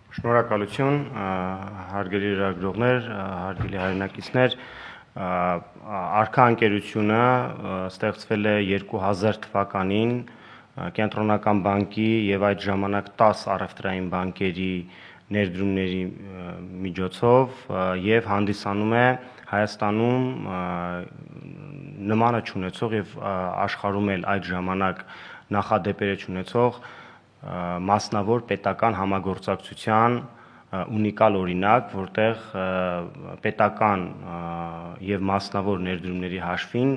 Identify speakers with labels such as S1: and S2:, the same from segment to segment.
S1: Շնորհակալություն, հարգելի լրագրողներ, հարգելի հայրենակիցներ, Արքա ընկերությունը ստեղծվել է 2000 թվականին Կենտրոնական բանկի եւ այդ ժամանակ 10 առևտրային բանկերի ներդրումների միջոցով եւ հանդիսանում է Հայաստանում նմանը չունեցող եւ աշխարհում էլ այդ ժամանակ նախադեպերը չունեցող մասնավոր պետական համագործակցության ունիկալ օրինակ, որտեղ պետական եւ մասնավոր ներդրումների հաշվին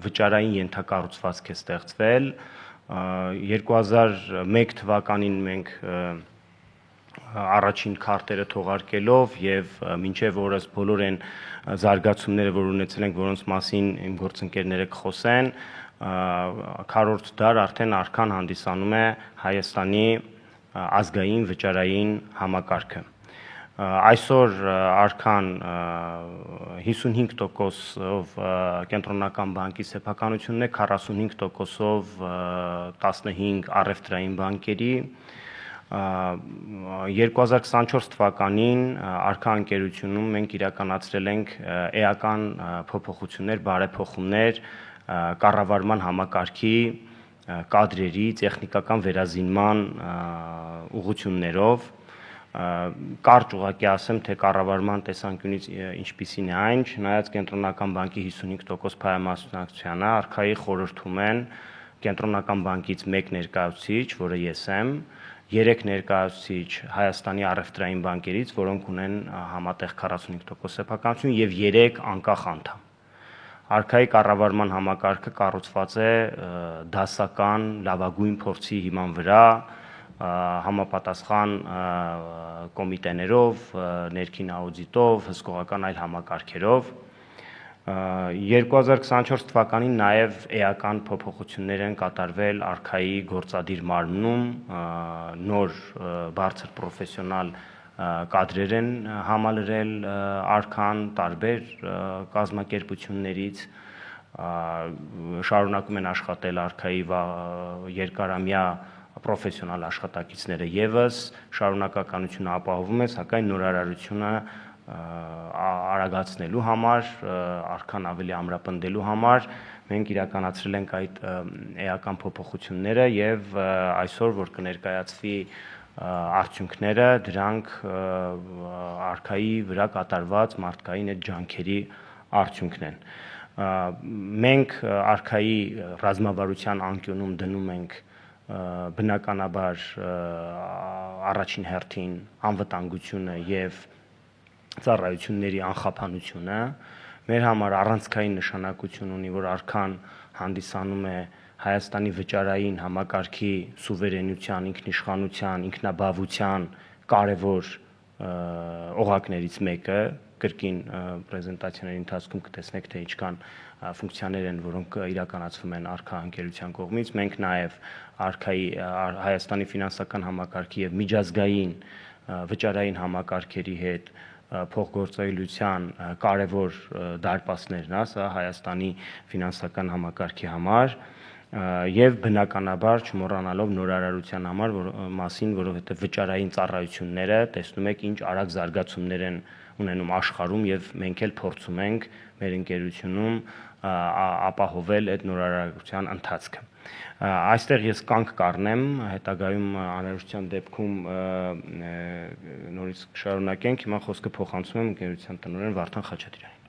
S1: վճարային ենթակառուցվածք է ստեղծվել 2001 թվականին մենք առաջին քարտերը թողարկելով եւ մինչեւ օրս բոլոր այն զարգացումները, որ ունեցել ենք, որոնց մասին իմ գործընկերները կխոսեն, քառորդ դար արդեն Արքան հանդիսանում է Հայաստանի ազգային վճարային համակարգը։ Այսօր Արքան 55%-ով Կենտրոնական բանկի սեփականությունն է, 45%-ով 15 առևտրային բանկերի 2024 թվականին Արքա ընկերությունում մենք իրականացրել ենք էական փոփոխություններ, բարեփոխումներ կառավարման համակարգի կադրերի տեխնիկական վերազինման ուղղություններով կարճ ուղղակի ասեմ, թե կառավարման տեսանկյունից ինչպիսին է այն, չնայած Կենտրոնական բանկի 55% փայամասնակցությանը Արքայի խորհրդում են Կենտրոնական բանկից մեկ ներկայացուցիչ, որը ես եմ, 3 ներկայացուցիչ Հայաստանի առևտրային բանկերից, որոնք ունեն համատեղ 45% սեփականություն եւ 3 անկախ անդամ։ Արքայի կառավարման համակարգը կառուցված է դասական լավագույն փորձի հիման վրա, համապատասխան կոմիտեներով, ներքին աուդիտով, հսկողական այլ համակարգերով 2024 թվականին նաև էական փոփոխություններ են կատարվել Արքայի գործադիր մարմնում, նոր բարձր պրոֆեսիոնալ կադրեր են համալրել Արքան տարբեր կազմակերպություններից, շարունակում են աշխատել Արքայի երկարամյա պրոֆեսիոնալ աշխատակիցները եւս, շարունակականությունը ապահովում է, սակայն նորարարությունը արագացնելու համար, Արքան ավելի ամրապնդելու համար մենք իրականացրել ենք այդ էական փոփոխությունները եւ այսօր որ կներկայացվի արդյունքները, դրանք Արքայի վրա կատարված մարդկային այդ ջանքերի արդյունքն են։ Մենք Արքայի ռազմավարության անկյունում դնում ենք բնականաբար առաջին հերթին անվտանգությունը եւ ծառայությունների անխափանությունը մեր համար առանցքային նշանակություն ունի, որ Արքան հանդիսանում է Հայաստանի վճարային համակարգի սուվերենության, ինքնիշխանության, ինքնաբավության կարևոր օղակներից մեկը, կրկին պրեզենտացիաների ընթացքում կտեսնեք, թե ինչքան ֆունկցիաներ են, որոնք իրականացվում են Արքա ընկերության կողմից, մենք նաև Արքայի Հայաստանի ֆինանսական համակարգի եւ միջազգային վճարային համակարգերի հետ փոխգործելիության կարևոր դարպասներն է, սա Հայաստանի ֆինանսական համակարգի համար եւ բնականաբար չմոռանալով նորարարության համար մասին, որովհետեւ վճարային ծառայությունները տեսնում եք ինչ արագ զարգացումներ են ունենում աշխարհում եւ մենք էլ փորձում ենք մեր ընկերությունում ապահովել այդ նորարարության ընթացքը։ Այստեղ ես կանգ կառնեմ, հետագայում անհրաժեշտության դեպքում նորից կշարունակենք, հիմա խոսքը փոխանցում եմ ընկերության տնօրեն Վարդան Խաչատրյանին։